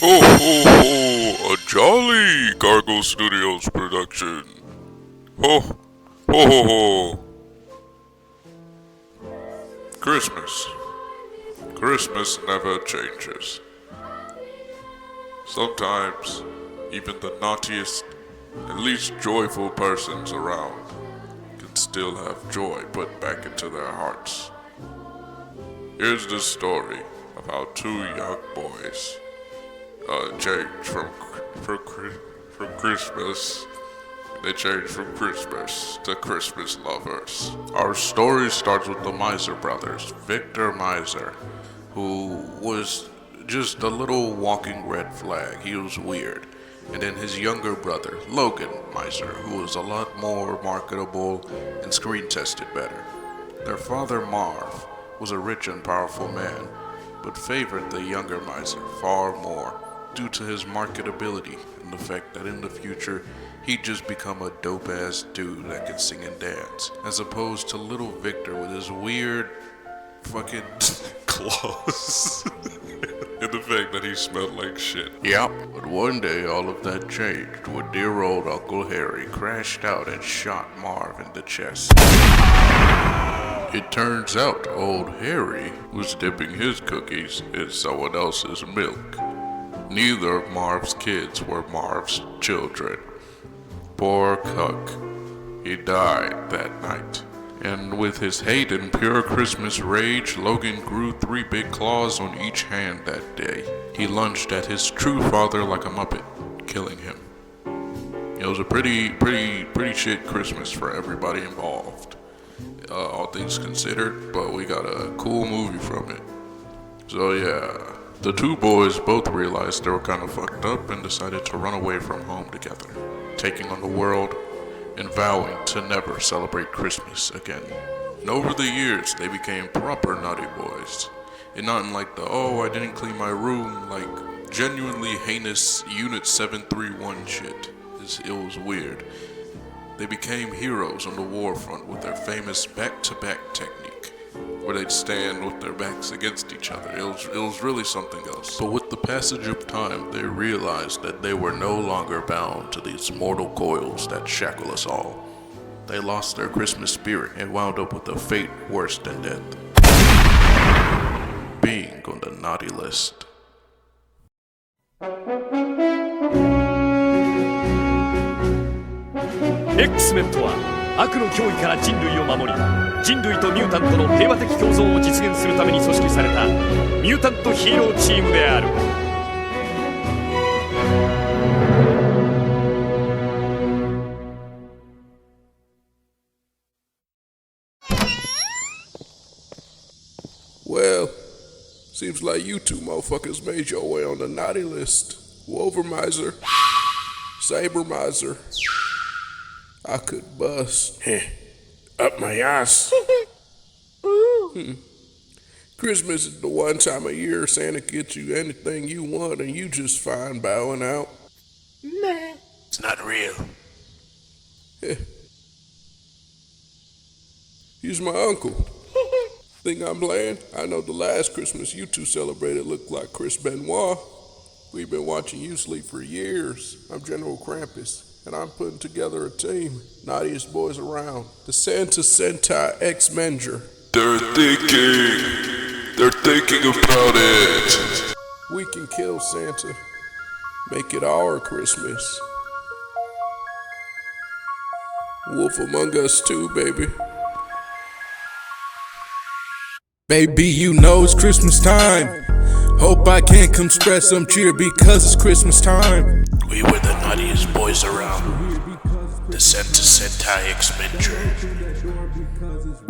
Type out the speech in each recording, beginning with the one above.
Ho ho ho! A jolly Gargle Studios production. Ho ho ho ho! Christmas. Christmas never changes. Sometimes, even the naughtiest and least joyful persons around can still have joy put back into their hearts. Here's the story of how two young boys changed from Christmas. They changed from Christmas to Christmas lovers. Our story starts with the Meiser brothers, Victor Meiser, who was just a little walking red flag. He was weird. And then his younger brother, Logan Meiser, who was a lot more marketable and screen tested better. Their father, Marv, was a rich and powerful man, but favored the younger Meiser far more due to his marketability and the fact that in the future he'd just become a dope-ass dude that could sing and dance, as opposed to little Victor with his weird fucking claws and the fact that he smelled like shit. Yep, but one day all of that changed when dear old Uncle Harry crashed out and shot Marv in the chest. It turns out old Harry was dipping his cookies in someone else's milk. Neither of Marv's kids were Marv's children. Poor cuck. He died that night. And with his hate and pure Christmas rage, Logan grew 3 big claws on each hand that day. He lunged at his true father like a muppet, killing him. It was a pretty shit Christmas for everybody involved, all things considered, but we got a cool movie from it. So yeah, the two boys both realized they were kind of fucked up and decided to run away from home together, taking on the world and vowing to never celebrate Christmas again. And over the years, they became proper naughty boys. And not in like the, oh, I didn't clean my room, like genuinely heinous Unit 731 shit. It was weird. They became heroes on the war front with their famous back-to-back technique, where they'd stand with their backs against each other. It was really something else. But with the passage of time, they realized that they were no longer bound to these mortal coils that shackle us all. They lost their Christmas spirit and wound up with a fate worse than death. Being on the naughty list. X-Men とは悪の脅威から人類を守り、人類とミュータントの平和的共存を実現するために組織されたミュータントヒーローチームである。Well, seems like you two motherfuckers made your way on the naughty list. Wolvermeizer, Sabermeizer. I could bust. Up my ass. Christmas is the one time of year Santa gets you anything you want and you just fine bowing out. Nah. It's not real. He's my uncle. Think I'm playing? I know the last Christmas you two celebrated looked like Chris Benoit. We've been watching you sleep for years. I'm General Krampus. And I'm putting together a team, naughtiest boys around, the Santa Sentai X-Menger. They're thinking about it. We can kill Santa, make it our Christmas. Wolf among us too, baby. Baby, you know it's Christmas time. Hope I can't come spread some cheer because it's Christmas time. We were the naughtiest boys around. The Santa Sentai X-Menger.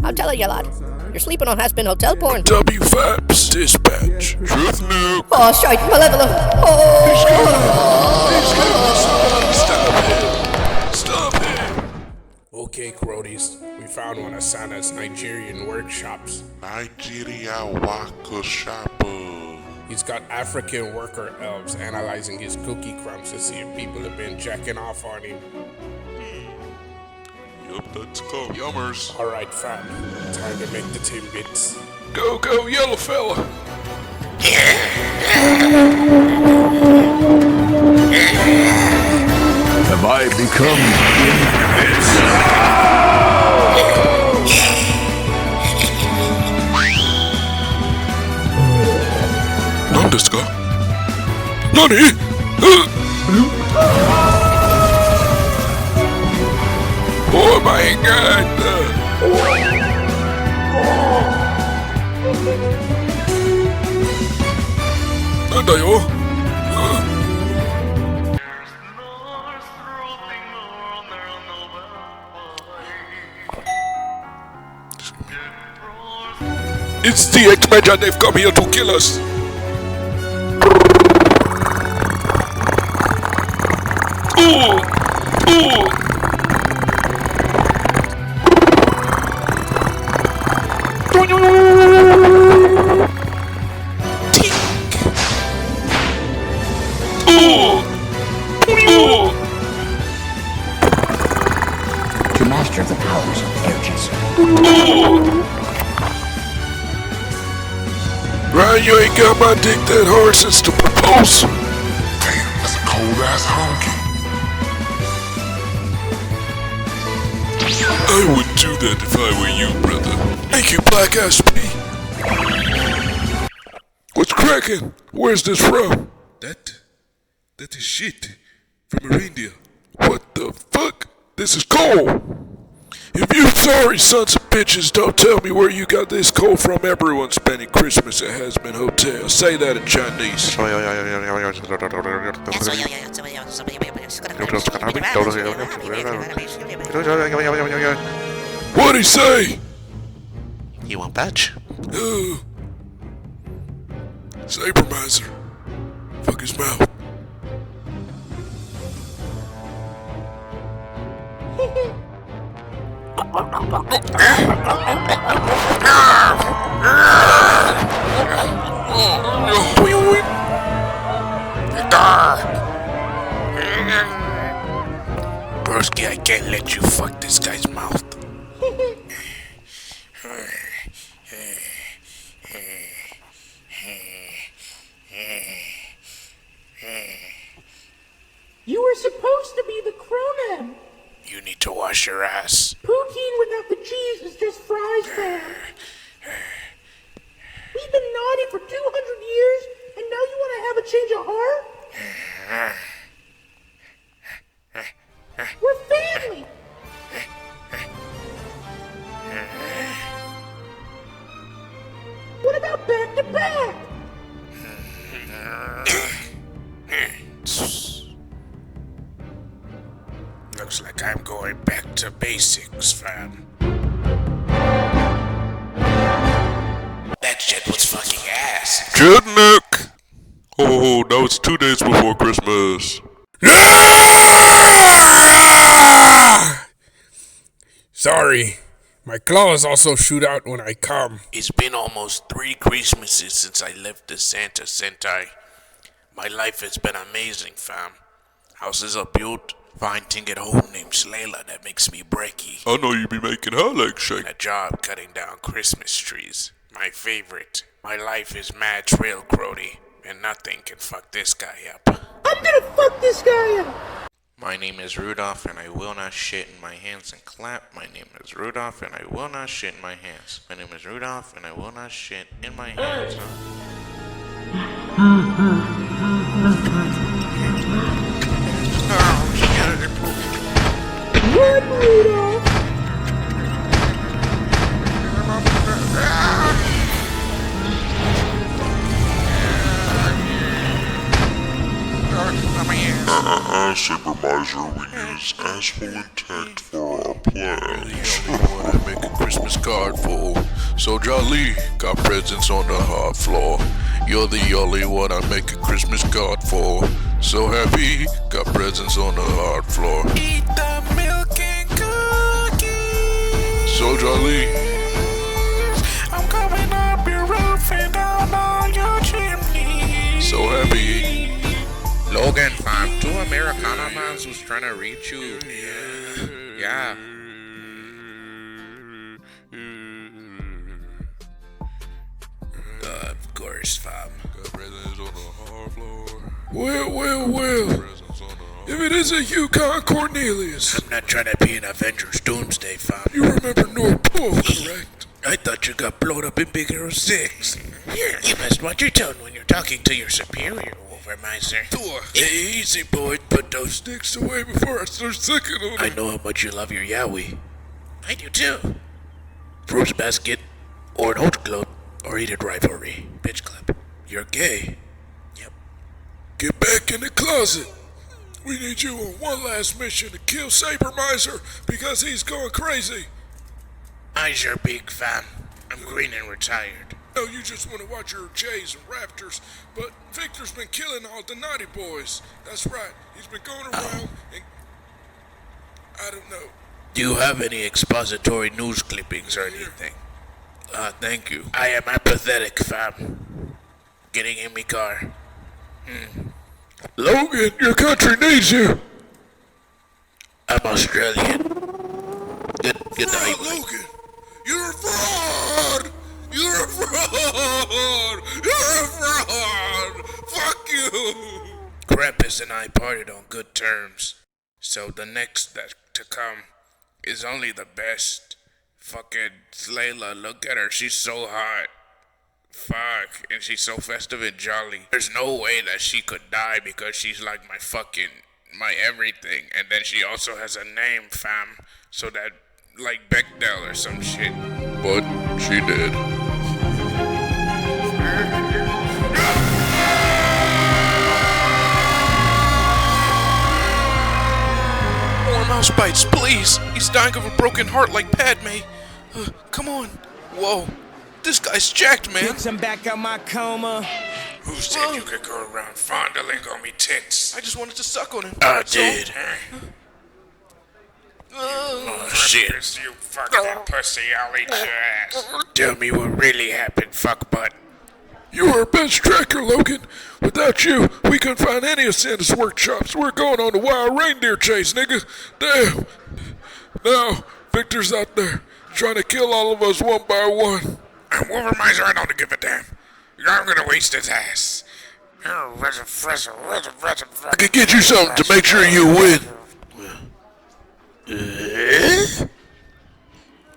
I'll tell you, lad. You're sleeping on has-been hotel porn. WFAPS dispatch. Truth nuke. Oh, shite, malevolent. Stop him. Okay, Crodies. We found one of Santa's Nigerian workshops. Nigeria workshop. He's got African worker elves analyzing his cookie crumbs to see if people have been jacking off on him. Yup, that's called yummers. Alright, fam. Time to make the timbits. Go, yellow fella. come in peace. 何ですか？何？Oh my god! なんだよ？It's the X-Menger, they've come here to kill us! Ooh! Ooh! Tink! Ooh! Ooh! To master the powers of ages. Ooh! Ryan, you ain't got my dick that hard since the proposal. Damn, that's a cold ass honky. I wouldn't do that if I were you, brother. Thank you, Black Ass P. What's cracking? Where's this from? That is shit from a reindeer. What the fuck? This is coal. If you sorry sons of bitches don't tell me where you got this coal from, everyone's spending Christmas at Hasbin Hotel. Say that in Chinese. What'd he say? You want patch? Saber Meiser. Fuck his mouth. Broski, I can't let you fuck this guy's mouth. You were supposed to be the Cronan. You need to wash your ass. Poutine without the cheese is just fries, fam. We've been naughty for 200 years, and now you want to have a change of heart? We're family. What about back to back? Looks like I'm going back to basics, fam. That shit was fucking ass. Jednick! Oh, now it's 2 days before Christmas. Sorry, my claws also shoot out when I come. It's been almost 3 Christmases since I left the Santa Sentai. My life has been amazing, fam. Houses are built. Fine thing at home named Sleighs that makes me breaky. I know you be making her legs shake. And a job cutting down Christmas trees. My favorite. My life is mad trail grody, and nothing can fuck this guy up. I'm gonna fuck this guy up. My name is Rudolph, and I will not shit in my hands and clap. My name is Rudolph, and I will not shit in my hands. My name is Rudolph, and I will not shit in my hands. Run, Rudolph. Superpowers, we use asshole intact for our plan. You're the only one I make a Christmas card for. So jolly, got presents on the hard floor. You're the only one I make a Christmas card for. So happy, got presents on the hard floor. Eat the milk and cookies. So jolly, I'm coming up your roof and down all your chimneys. So happy. Logan, fam, 2 Americana mans who's trying to reach you. Yeah. Of course, fam. Got presents on the hard floor. Well. If it isn't you, Con Cornelius. I'm not trying to be an Avengers Doomsday fam. You remember North Pole, correct? I thought you got blown up in Big Hero 6. Here, you must watch your tone when you're talking to your superior, Wolvermeizer. Hey, easy, boy. Put those sticks away before I start sucking on them. I know how much you love your yaoi. I do too. Fruits basket, or an oat club, or heated rivalry. Bitch club. You're gay. Yep. Get back in the closet. We need you on one last mission to kill Meiser because he's going crazy. Meiser big fam. I'm green and retired. No, you just want to watch your Jays and Raptors, but Victor's been killing all the naughty boys. That's right. He's been going around and... I don't know. Do you have any expository news clippings or anything? Thank you. I am apathetic, fam. Getting in me car. Logan, your country needs you. I'm Australian. Good night. Logan, you're a fraud. You're a fraud. You're a fraud. Fuck you. Krampus and I parted on good terms. So the next that to come is only the best. Fucking Sleighs, look at her. She's so hot. Fuck. And she's so festive and jolly. There's no way that she could die because she's like my everything. And then she also has a name, fam. So that, like Bechdel or some shit. But she did. More mouse bites, please. He's dying of a broken heart like Padme. Come on. Whoa. This guy's jacked, man. I'm back out my coma. Who said you could go around fondling on me tits? I just wanted to suck on him. I did. Oh, shit. You fucking pussy, I'll eat your ass. Tell me what really happened, fuckbutt. You were our best tracker, Logan. Without you, we couldn't find any of Santa's workshops. We're going on a wild reindeer chase, nigga. Damn. Now, Victor's out there, trying to kill all of us one by one. I'm Wolvermeizer, I don't give a damn. I'm gonna waste his ass. I can get you something to make sure you win.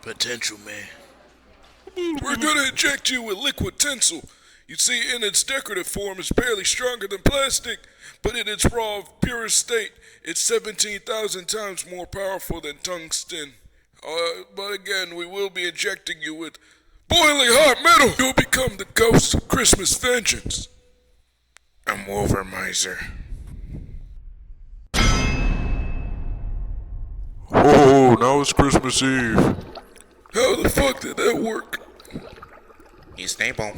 Potential, man. We're gonna inject you with liquid tinsel. You see, in its decorative form, it's barely stronger than plastic, but in its raw, purest state, it's 17,000 times more powerful than tungsten. But again, we will be injecting you with boiling hot metal. You'll become the ghost of Christmas vengeance. I'm Wolvermeizer. Oh, now it's Christmas Eve. How the fuck did that work? He's stable.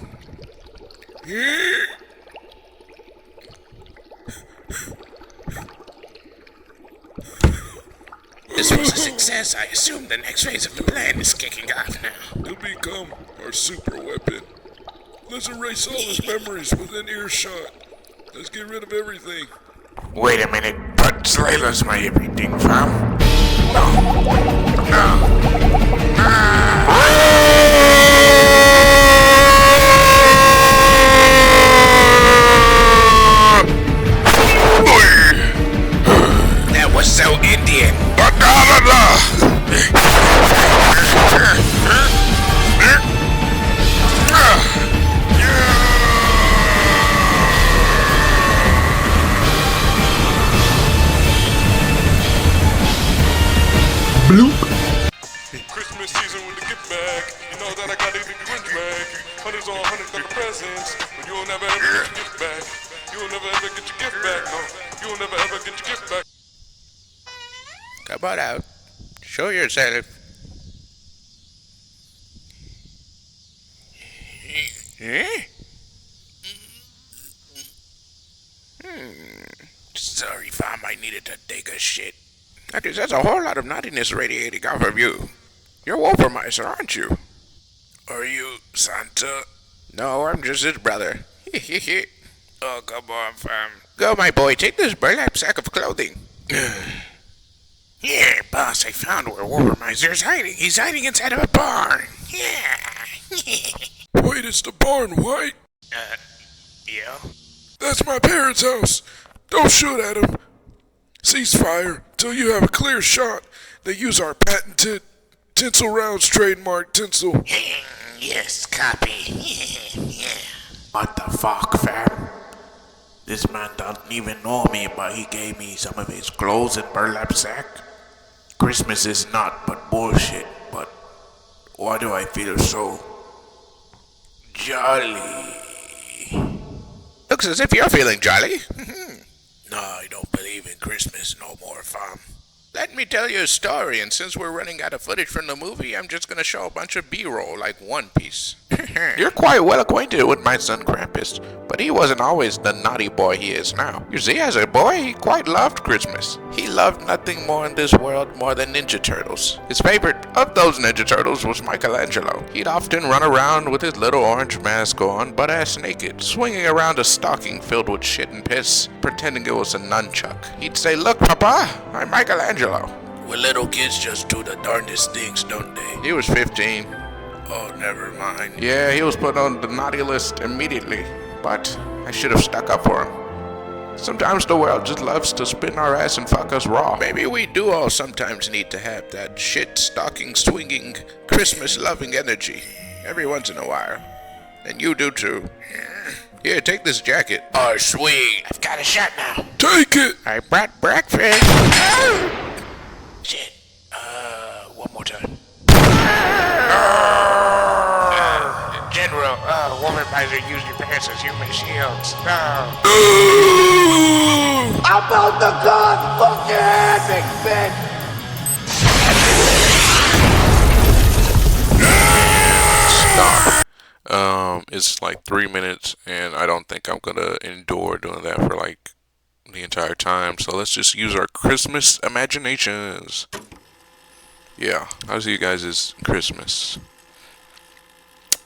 This was a success. I assume the next phase of the plan is kicking off now. He'll become our super weapon. Let's erase all his memories within earshot. Let's get rid of everything. Wait a minute, but Sleighs my everything, fam. No. That was so Indian. Christmas season with the gift bag. You know that I got a big Xinch bag. Hundreds on hundreds of presents. But you'll never ever get your gift back. You'll never ever get your gift back. No, you'll never ever get your gift back. Come on out. Show yourself. Sorry, fam, I needed to take a shit. Because there's a whole lot of naughtiness radiating off of you. You're Wolvermeizer, aren't you? Are you Santa? No, I'm just his brother. Oh, come on, fam. Go, my boy, take this burlap sack of clothing. Here, boss, I found where Wolvermeizer's hiding. He's hiding inside of a barn. Yeah. Wait, it's the barn, White? Yeah? That's my parents' house. Don't shoot at him. Ceasefire till you have a clear shot. They use our patented tinsel rounds trademark tinsel. Yes, copy. What the fuck, fam? This man doesn't even know me, but he gave me some of his clothes and burlap sack. Christmas is not but bullshit, but why do I feel so jolly? Looks as if you're feeling jolly. No, I don't believe in Christmas no more, fam. Let me tell you a story, and since we're running out of footage from the movie, I'm just gonna show a bunch of B-roll, like One Piece. You're quite well acquainted with my son Krampus, but he wasn't always the naughty boy he is now. You see, as a boy, he quite loved Christmas. He loved nothing more in this world more than Ninja Turtles. His favorite of those Ninja Turtles was Michelangelo. He'd often run around with his little orange mask on, butt-ass naked, swinging around a stocking filled with shit and piss, pretending it was a nunchuck. He'd say, "Look, Papa, I'm Michelangelo." Well, little kids just do the darndest things, don't they? He was 15. Oh, never mind. Yeah, he was put on the naughty list immediately, but I should have stuck up for him. Sometimes the world just loves to spin our ass and fuck us raw. Maybe we do all sometimes need to have that shit stocking swinging Christmas loving energy every once in a while. And you do too. Here, take this jacket. Oh, sweet. I've got a shot now. Take it! I brought breakfast. Shit. One more time. General, Wolvermeizer used your pants as human shields. No. I'm about to gun fuck your head, Big Ben. Stop. It's like 3 minutes, and I don't think I'm gonna endure doing that for like the entire time. So let's just use our Christmas imaginations. Yeah, how's you guys' Christmas?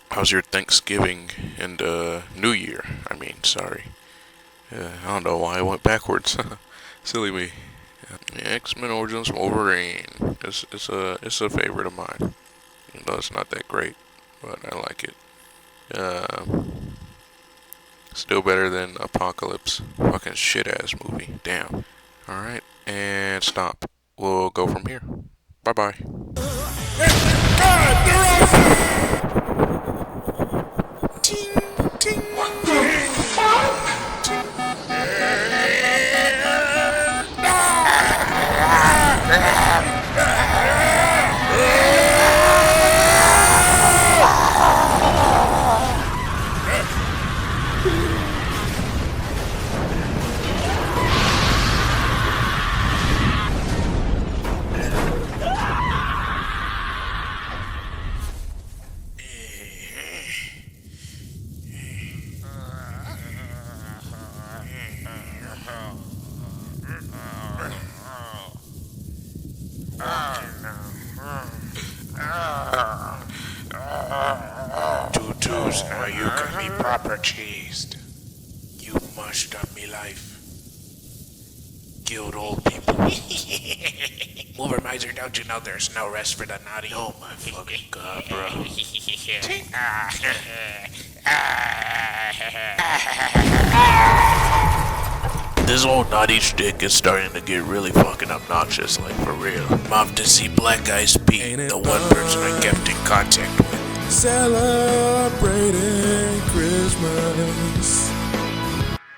How's your Thanksgiving and New Year? I mean, sorry. I don't know why I went backwards. Silly me. Yeah, X-Men Origins Wolverine. It's a favorite of mine. Even though it's not that great, but I like it. Still better than Apocalypse. Fucking shit ass movie. Damn. Alright, and stop. We'll go from here. Bye bye. Tutus, now you can be proper cheesed. You mushed up me life. Killed old people. Wolvermeizer, don't you know there's no rest for the naughty? Oh my fucking god, bro. This old naughty shtick is starting to get really fucking obnoxious, like for real. I'm off to see Black Eyes Pete, the one person I kept in contact with. Celebrating Christmas.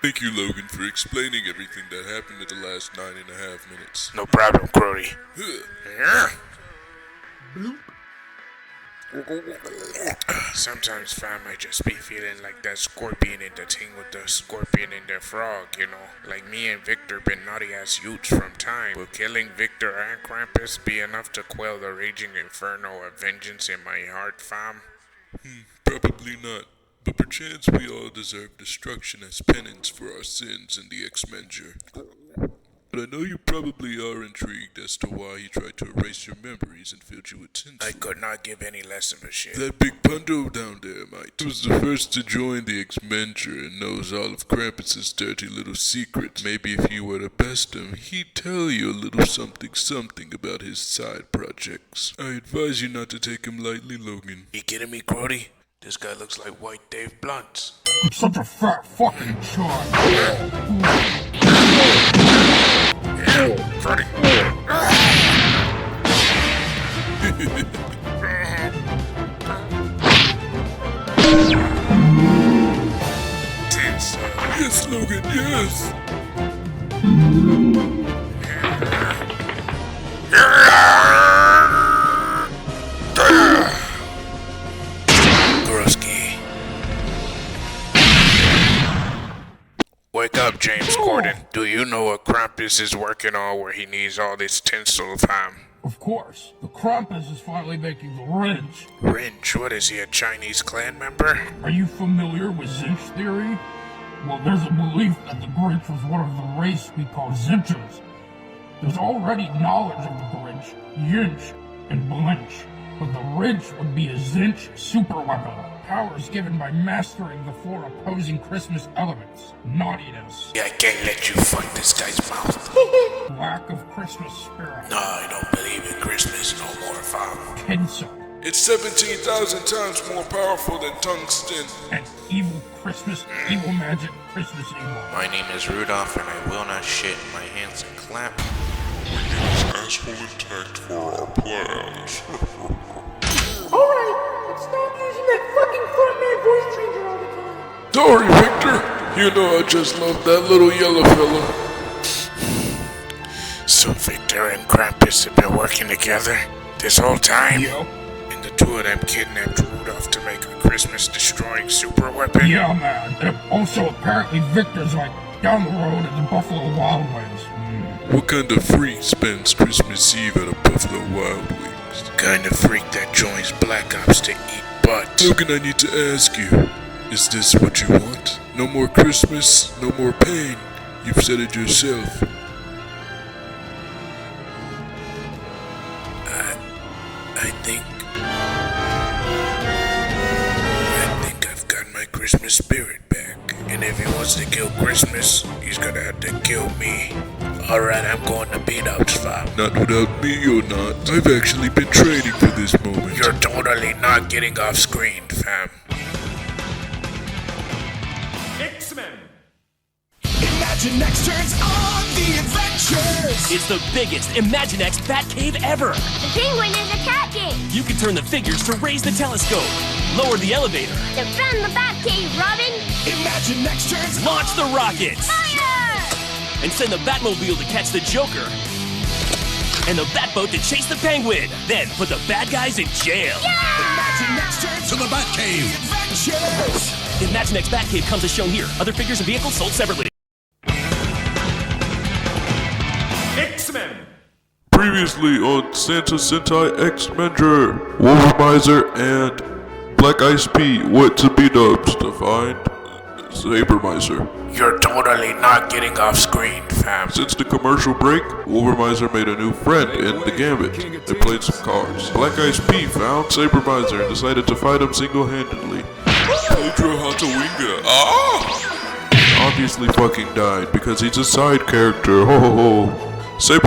Thank you, Logan, for explaining everything that happened in the last 9.5 minutes. No problem, Crody. Sometimes, fam, I just be feeling like that scorpion in the thing with the scorpion and the frog, you know? Like me and Victor been naughty-ass youths from time. Will killing Victor and Krampus be enough to quell the raging inferno of vengeance in my heart, fam? Probably not. But perchance we all deserve destruction as penance for our sins in the X-Menger. But I know you probably are intrigued as to why he tried to erase your memories and filled you with tinsel. I could not give any less of a shit. That big Pundo down there, mate, was the first to join the X-Menger and knows all of Krampus's dirty little secrets. Maybe if you were to best him, he'd tell you a little something about his side projects. I advise you not to take him lightly, Logan. You kidding me, Crody? This guy looks like White Dave Blunt. I'm such a fat fucking shot. Gruski. Wake up, James Corden. Do you know what Krampus is working on where he needs all this tinsel, fam? Of course. The Krampus is finally making the Xinch. Xinch? What is he, a Chinese clan member? Are you familiar with Xinch theory? Well, there's a belief that the Grinch was one of the race we call Xinchers. There's already knowledge of the Grinch, Xinch, and Blinch, but the Xinch would be a Xinch superweapon. Powers given by mastering the four opposing Christmas elements. Naughtiness. Yeah, I can't let you fuck this guy's mouth. Lack of Christmas spirit. No, I don't believe in Christmas no more, fam. Tinsel. It's 17,000 times more powerful than tungsten. And evil Christmas, evil magic, Christmas evil. My name is Rudolph, and I will not shit in my hands and clap. We need this asshole intact for our plans. Alright, let's stop using that fucking frontman voice changer all the time. Sorry, Victor. You know I just love that little yellow fella. So Victor and Krampus have been working together this whole time? Yep. And the two of them kidnapped Rudolph to make a Christmas-destroying super weapon? Yeah, man. And also, apparently, Victor's like down the road at the Buffalo Wild Wings. What kind of freak spends Christmas Eve at a Buffalo Wild Wings? Kind of freak that joins Black Ops to eat butt. Logan, I need to ask you, is this what you want? No more Christmas, no more pain. You've said it yourself. I think I've got my Christmas spirit back. And if he wants to kill Christmas, he's gonna have to kill me. Alright, I'm going to beat up, fam. Not without me, you're not. I've actually been training for this moment. You're totally not getting off screen, fam. X-Men! Imagine X turns on the adventures. It's the biggest Imaginext Batcave ever! The penguin is attacking! You can turn the figures to raise the telescope, lower the elevator, Defend the Batcave, Robin! Imagine X turns launch the rockets, Fire! and send the Batmobile to catch the Joker, and the Batboat to chase the Penguin. Then put the bad guys in jail. Imagine X turns To the Batcave! adventures. Imaginext Batcave comes as shown here. Other figures and vehicles sold separately. X-Men! Previously on Santa Sentai X-Menger, Wolvermeizer and Black Ice P went to Dubs to find Meiser. You're totally not getting off screen, fam. Since the commercial break, Wolvermeizer made a new friend in the Gambit. They played some cards. Black Ice P found Meiser and decided to fight him single-handedly. Pedro Hatawinga. Ah! Obviously fucking died because he's a side character. Ho ho ho.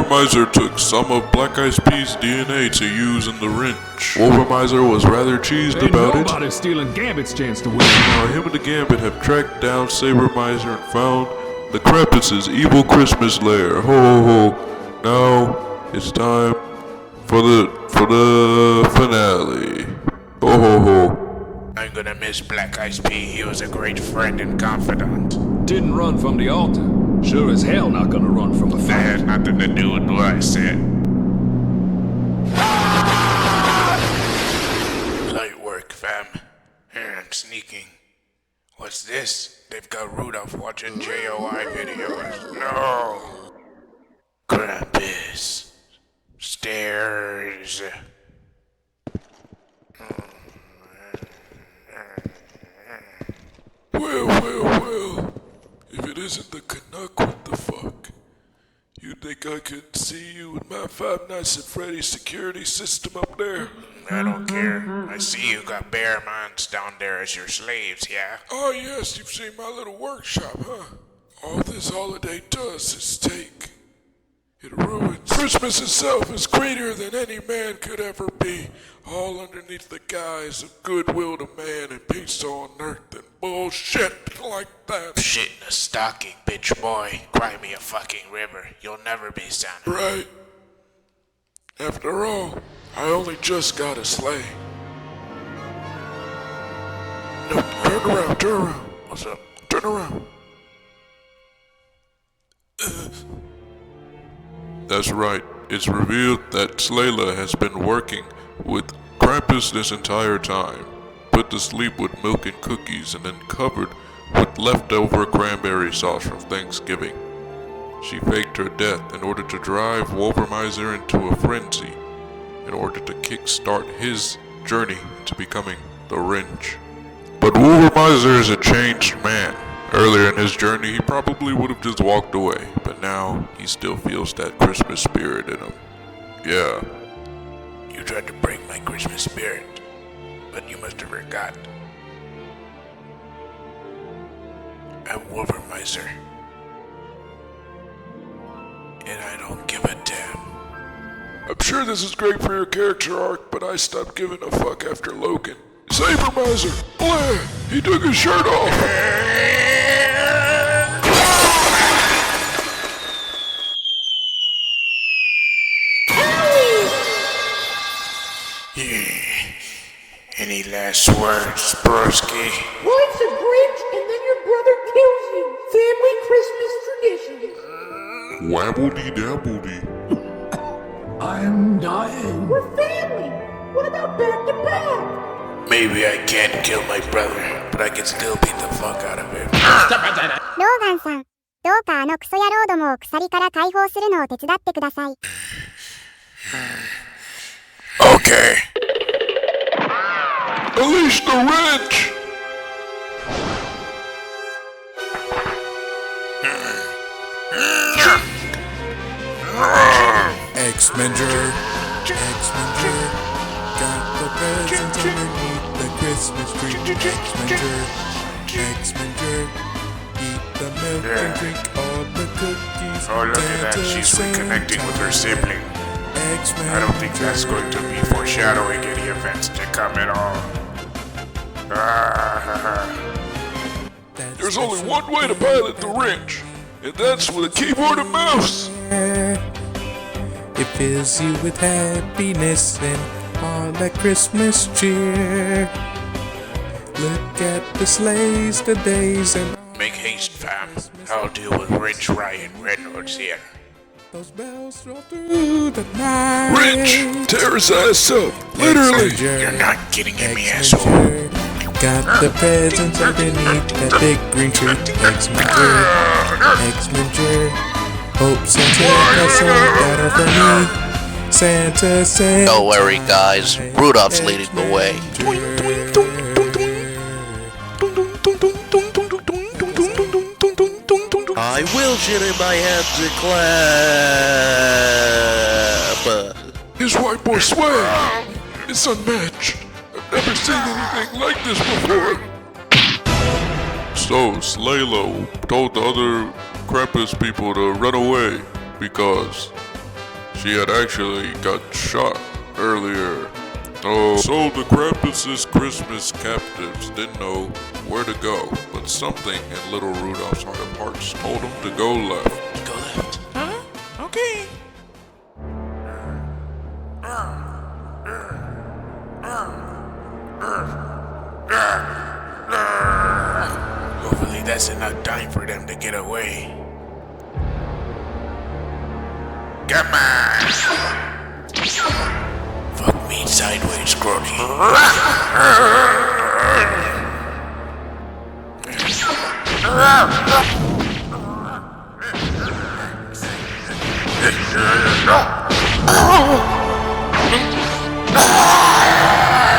Meiser took some of Black Ice P's DNA to use in the Xinch. Wolvermeizer was rather cheesed about it. Nobody's stealing Gambit's chance to win. Now him and the Gambit have tracked down Meiser and found the Krampus's evil Christmas lair. Ho ho ho. Now it's time for the finale. Ho ho ho. I'm gonna miss Black Ice P. He was a great friend and confidant. Didn't run from the altar. Sure as hell not gonna run from a That fight. had nothing to do with what I said. Light work, fam. Here I'm sneaking. What's this? They've got Rudolph watching JOI videos. No! Krampus. Stairs. Well. If it isn't the Canuck, what the fuck? You think I could see you with my Five Nights at Freddy's security system up there? I don't care. I see you got bear mines down there as your slaves, yeah? Oh yes, you've seen my little workshop, huh? All this holiday does is take. It ruins. Christmas itself is greater than any man could ever be. All underneath the guise of goodwill to man and peace on earth and bullshit like that. Shit in a stocking, bitch boy. Cry me a fucking river. You'll never be Santa. Right. After all, I only just got a sleigh. No, turn around. What's up? Turn around. That's right. It's revealed that Sleighs has been working with Krampus this entire time, put to sleep with milk and cookies, and then covered with leftover cranberry sauce from Thanksgiving. She faked her death in order to drive Wolvermeizer into a frenzy, in order to kickstart his journey to becoming the Xinch. But Wolvermeizer is a changed man. Earlier in his journey, he probably would have just walked away, but now he still feels that Christmas spirit in him. Yeah. You tried to break my Christmas spirit, but you must have forgot. I'm Wolvermeizer, and I don't give a damn. I'm sure this is great for your character arc, but I stopped giving a fuck after Logan. Sabermeizer! Blair! He took his shirt off! Any last words, broski? Life's a Grinch and then your brother kills you. Family Christmas tradition. Wabbly dabbledy. I'm dying. We're family. What about back to back? Maybe I can't kill my brother, but I can still beat the fuck out of him. ローガンさん、どうかあのクソ野郎どもを鎖から解放するのを手伝ってください。Okay. Unleash the wrench! X-Menger, X-Menger, got the presents underneath the Christmas tree. X-Menger, X-Menger, eat the milk and drink all the cookies. Oh, look at that, she's reconnecting with her sibling. I don't think that's going to be foreshadowing any events to come at all. There's only one way to pilot the wrench, and that's with a keyboard and mouse. It fills you with happiness and all that Christmas cheer. Look at the sleighs, the days, and make haste, fam. I'll deal with Rich Ryan Reynolds here. Those bells roll through the night. Rich, tear his ass up, literally. You're not getting me, asshole. Got the presents underneath that big green tree. X-Menger, X-Menger. Hope Santa has some better for me. Santa Sentai. Don't worry, guys. Rudolph's leading the way. I will shit in my hand to clap. His white boy swag. It's unmatched. I've never seen anything like this before. So, Sleighs told the other Krampus people to run away because she had actually got shot earlier. Oh, so the Krampus's Christmas captives didn't know where to go, but something in little Rudolph's heart of hearts told him to go left. Go left. Huh? Okay. Hopefully that's enough time for them to get away. Come on! Fuck me sideways, Crony.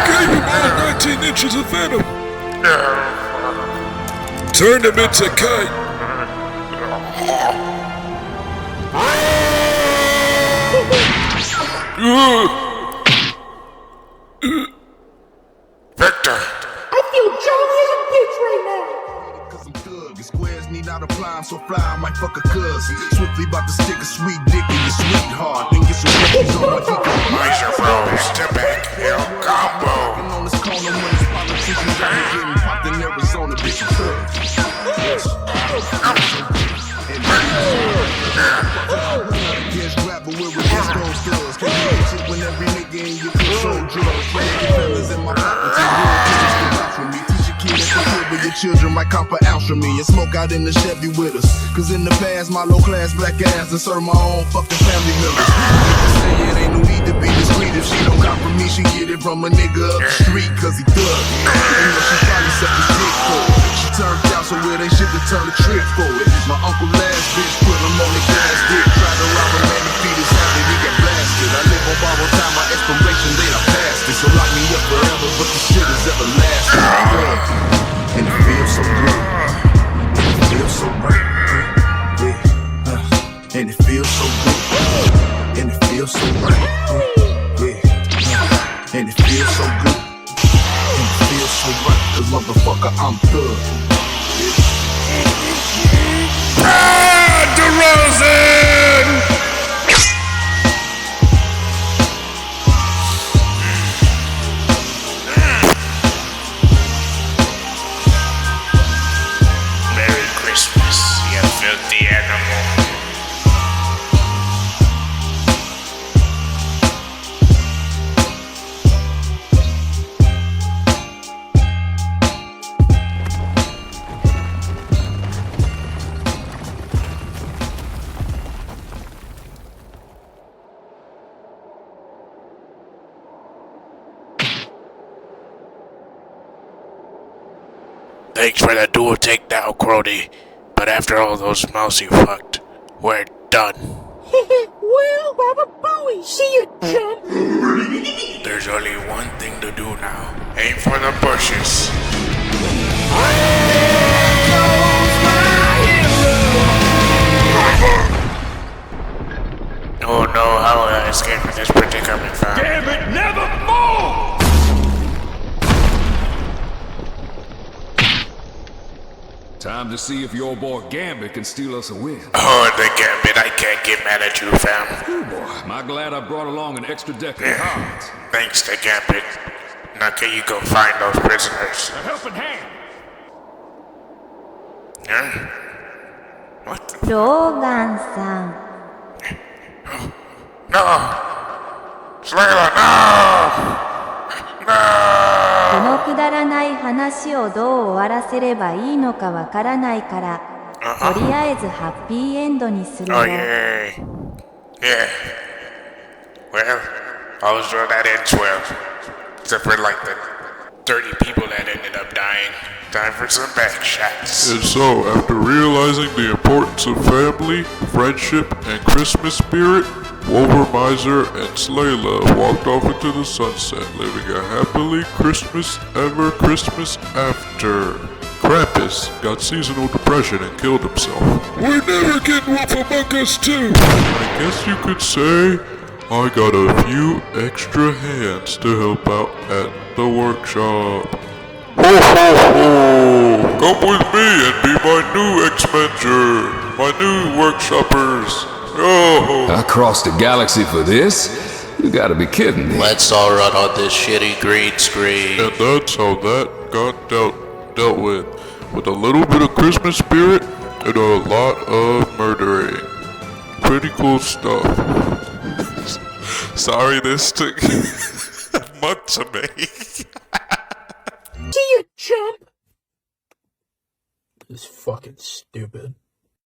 Gave him all 19 inches of venom. Turned him into a kite. Victor! I feel jolly as a bitch right now. Squares need not apply, so fly, I might fuck a cousin. Swiftly about to stick a sweet dick in your sweetheart. Then get some cookies on my dick. Meiser bros, step back, El Combo. On this corner when it's politicians out here getting popped in Arizona, bitch. Against rapper, we're against those thugs. Can't you get shit when every nigga in your control drugs? Fellas in my pocket, take real kids to watch with me. Teach your kid that you're good, but your children might cop an ounce from me and smoke out in the Chevy with us. Cause in the past, my low class black ass done served my own fucking family members. People say it ain't no need to be discreet. If she don't cop from me, she get it from a nigga up the street. Cause he thug. You know, she probably set the stick for it. She turned out so where they shit to turn the trick for it. My uncle last bitch put him on the gas dick. Tried to rob him and he feet his habit, he got blasted. I live on borrowed time, my expiration date I passed it. So lock me up forever, but the shit is everlasting. And it feels so good. And it feels so right. Yeah. And it feels so good. And it feels so right. Yeah. And it feels so good. And it feels so right. Cause motherfucker, I'm thug. DeRozan! Merry Christmas, you filthy animal. Thanks for that dual takedown, Crony. But after all those mouths you fucked, we're done. Well, Baba Booey, see you, chump. There's only one thing to do now. Aim for the bushes. Oh no, how will I escape from this predicament, fam? Damn it, never move! Time to see if your boy Gambit can steal us a win. Oh, the Gambit, I can't get mad at you, fam. Oh boy, am I glad I brought along an extra deck of cards. Thanks to Gambit. Now can you go find those prisoners? A helping hand. Huh? What the? ローガンさん。 No! Sleighs, no! このくだらない話をどう終わらせればいいのかわからないから、とりあえずハッピーエンドにするよ。Oh, yeah. Yeah. Well, I was sure that ends well. Except for like the 30 people that ended up dying. Time for some back shots. And so, after realizing the importance of family, friendship, and Christmas spirit, Wolvermeizer and Sleighs walked off into the sunset, living a happily Christmas ever Christmas after. Krampus got seasonal depression and killed himself. We're never getting Wolf Among Us 2! I guess you could say I got a few extra hands to help out at the workshop. Ho ho ho! Come with me and be my new X-Menger, my new workshoppers. Oh. Across the galaxy for this? You gotta be kidding me. Let's all run on this shitty green screen. And that's how that got dealt with a little bit of Christmas spirit and a lot of murdering. Pretty cool stuff. Sorry this took a month to make. See you, chump. This is fucking stupid.